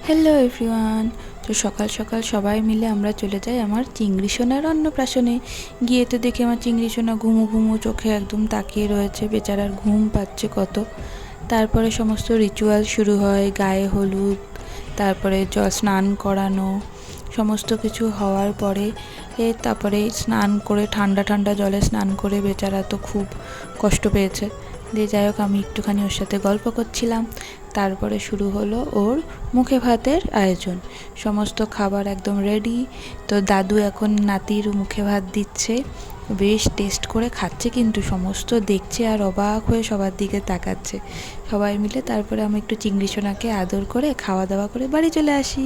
Hello everyone. তো সকাল সকাল সবাই মিলে আমরা চলে যাই আমার চিংড়ি সোনার অন্নপ্রাশনে। গিয়ে তো দেখি আমার চিংড়ি সোনা ঘুমু ঘুমু চোখে একদম তাকিয়ে রয়েছে, বেচারার ঘুম পাচ্ছে কত। তারপরে সমস্ত রিচুয়াল শুরু হয়, গায়ে হলুদ, তারপরে স্নান করানো, সমস্ত কিছু হওয়ার পরে তারপরে স্নান করে ঠান্ডা ঠান্ডা জলে স্নান করে বেচারা তো খুব কষ্ট পেয়েছে। দিয়ে যাই হোক, আমি একটুখানি ওর সাথে গল্প করছিলাম। তারপরে শুরু হলো ওর মুখে ভাতের আয়োজন। সমস্ত খাবার একদম রেডি। তো দাদু এখন নাতির মুখে ভাত দিচ্ছে, বেশ টেস্ট করে খাচ্ছে, কিন্তু সমস্ত দেখছে আর অবাক হয়ে সবার দিকে তাকাচ্ছে সবাই মিলে। তারপরে আমি একটু চিংড়ি সোনাকে আদর করে খাওয়া দাওয়া করে বাড়ি চলে আসি।